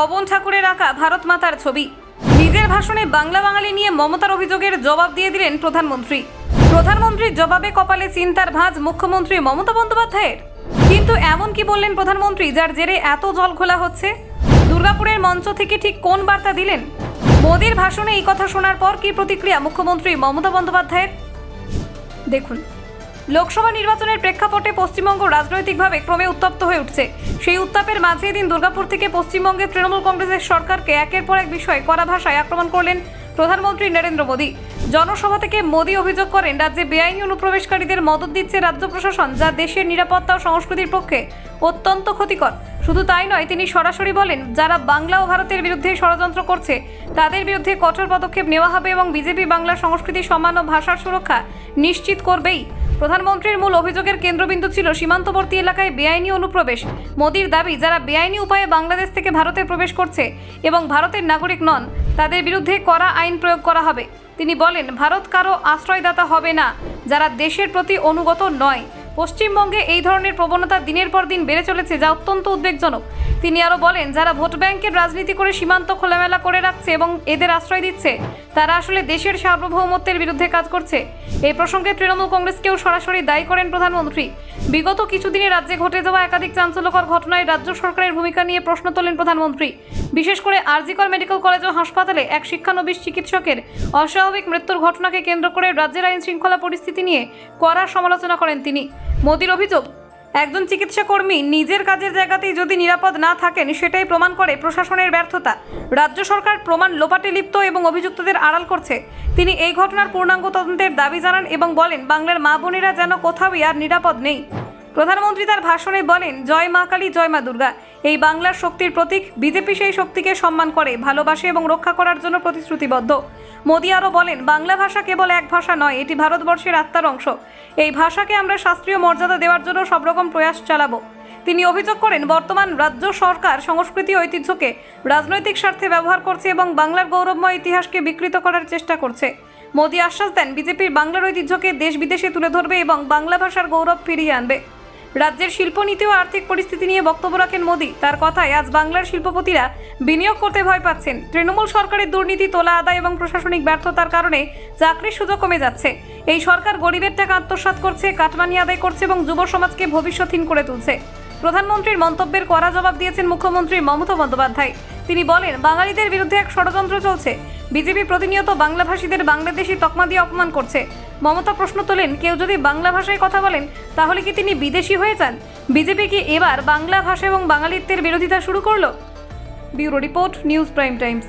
অবন ঠাকুরের আঁকা ভারত মাতার ছবি। নিজের ভাষণে বাংলা বাঙালি নিয়ে মমতার অভিযোগের জবাব দিয়ে দিলেন প্রধানমন্ত্রী। প্রধানমন্ত্রীর জবাবে কপালে চিন্তার ভাঁজ মুখ্যমন্ত্রী মমতা বন্দ্যোপাধ্যায়ের। কিন্তু এমন কি বললেন প্রধানমন্ত্রী যার জেরে এত জল ঘোলা হচ্ছে? দুর্গাপুরের মঞ্চ থেকে ঠিক কোন বার্তা দিলেন? মোদির ভাষণে এই কথা শোনার পর কি প্রতিক্রিয়া মুখ্যমন্ত্রী মমতা বন্দ্যোপাধ্যায়ের? দেখুন, লোকসভা নির্বাচনের প্রেক্ষাপটে পশ্চিমবঙ্গ রাজনৈতিকভাবে ক্রমে উত্তপ্ত হয়ে উঠছে। সেই উত্তাপের মাঝে এদিন দুর্গাপুর থেকে পশ্চিমবঙ্গের তৃণমূল কংগ্রেসের সরকারকে একের পর এক বিষয়ে কড়া ভাষায় আক্রমণ করলেন প্রধানমন্ত্রী নরেন্দ্র মোদী। জনসভা থেকে মোদী অভিযোগ করেন, রাজ্যে বেআইনি অনুপ্রবেশকারীদের মদত দিচ্ছে রাজ্য প্রশাসন, যা দেশের নিরাপত্তা ও সংস্কৃতির পক্ষে অত্যন্ত ক্ষতিকর। শুধু তাই নয়, তিনি সরাসরি বলেন, যারা বাংলা ও ভারতের বিরুদ্ধে ষড়যন্ত্র করছে তাদের বিরুদ্ধে কঠোর পদক্ষেপ নেওয়া হবে এবং বিজেপি বাংলার সংস্কৃতি, সম্মান ও ভাষার সুরক্ষা নিশ্চিত করবেই। প্রধানমন্ত্রীর মূল অভিযোগের কেন্দ্রবিন্দু ছিল সীমান্তবর্তী এলাকায় বেআইনি অনুপ্রবেশ। মোদির দাবি, যারা বেআইনি উপায়ে বাংলাদেশ থেকে ভারতে প্রবেশ করছে এবং ভারতের নাগরিক নন তাদের বিরুদ্ধে কড়া আইন প্রয়োগ করা হবে। তিনি বলেন, ভারত কারো আশ্রয়দাতা হবে না যারা দেশের প্রতি অনুগত নয়। পশ্চিমবঙ্গে এই ধরনের প্রবণতা দিনের পর দিন বেড়ে চলেছে, যা অত্যন্ত উদ্বেগজনক। তিনি আরও বলেন, যারা ভোট ব্যাংকের রাজনীতি করে সীমান্ত খোলামেলা করে রাখছে এবং এদের আশ্রয় দিচ্ছে, তারা আসলে দেশের সার্বভৌমত্বের বিরুদ্ধে কাজ করছে। এই প্রসঙ্গে তৃণমূল কংগ্রেসকেও সরাসরি দায়ী করেন প্রধানমন্ত্রী। বিগত কিছুদিনে রাজ্যে ঘটে যাওয়া একাধিক চাঞ্চল্যকর ঘটনায় রাজ্য সরকারের ভূমিকা নিয়ে প্রশ্ন তোলেন প্রধানমন্ত্রী। বিশেষ করে আরজিকর মেডিকেল কলেজ ও হাসপাতালে এক শিক্ষানবিশ চিকিৎসকের অস্বাভাবিক মৃত্যুর ঘটনাকে কেন্দ্র করে রাজ্যের আইন শৃঙ্খলা পরিস্থিতি নিয়ে কড়া সমালোচনা করেন তিনি। মোদির অভিযোগ, একজন চিকিৎসা কর্মী নিজের কাজের জায়গাতেই যদি নিরাপদ না থাকেন, সেটাই প্রমাণ করে প্রশাসনের ব্যর্থতা। রাজ্য সরকার প্রমাণ লোপাটে লিপ্ত এবং অভিযুক্তদের আড়াল করছে। তিনি এই ঘটনার পূর্ণাঙ্গ তদন্তের দাবি জানান এবং বলেন, বাংলার মা বোনেরা যেন কোথাওই আর নিরাপদ নেই। প্রধানমন্ত্রী তার ভাষণে বলেন, জয় মা কালী, জয় মা দুর্গা। এই বাংলার শক্তির প্রতীক। বিজেপি সেই শক্তিকে সম্মান করে, ভালোবাসে এবং রক্ষা করার জন্য প্রতিশ্রুতিবদ্ধ। মোদী আরও বলেন, বাংলা ভাষা কেবল এক ভাষা নয়, এটি ভারতবর্ষের আত্মার অংশ। এই ভাষাকে আমরা শাস্ত্রীয় মর্যাদা দেওয়ার জন্য সব রকম প্রয়াস চালাবো। তিনি অভিযোগ করেন, বর্তমান রাজ্য সরকার সংস্কৃতি ও ঐতিহ্যকে রাজনৈতিক স্বার্থে ব্যবহার করছে এবং বাংলার গৌরবময় ইতিহাসকে বিকৃত করার চেষ্টা করছে। মোদী আশ্বাস দেন, বিজেপির বাংলার ঐতিহ্যকে দেশ বিদেশে তুলে ধরবে এবং বাংলা ভাষার গৌরব ফিরিয়ে আনবে। রাজ্যের শিল্পনীতি ও আর্থিক পরিস্থিতি নিয়ে বক্তব্য রাখেন মোদী। তার কথায়, আজ বাংলার শিল্পপতিরা বিনিয়োগ করতে ভয় পাচ্ছেন। তৃণমূল সরকারের দুর্নীতি, তোলা আদায় এবং প্রশাসনিক ব্যর্থতার কারণে চাকরির সুযোগ কমে যাচ্ছে। এই সরকার গরিবের টাকা আত্মসাৎ করছে, কাটমানি আদায় করছে এবং যুব সমাজকে ভবিষ্যৎহীন করে তুলছে। প্রধানমন্ত্রীর মন্তব্যের কড়া জবাব দিয়েছেন মুখ্যমন্ত্রী মমতা বন্দ্যোপাধ্যায়। তিনি বলেন, বাঙালিদের বিরুদ্ধে এক ষড়যন্ত্র চলছে। বিজেপি প্রতিনিয়ত বাংলাভাষীদের বাংলাদেশি তকমা দিয়ে অপমান করছে। মমতা প্রশ্ন তোলেন, কেউ যদি বাংলা ভাষায় কথা বলেন তাহলে কি তিনি বিদেশি হয়ে যান? বিজেপি কি এবার বাংলা ভাষা এবং বাঙালিত্বের বিরোধিতা শুরু করলো? Bureau report, news prime Times.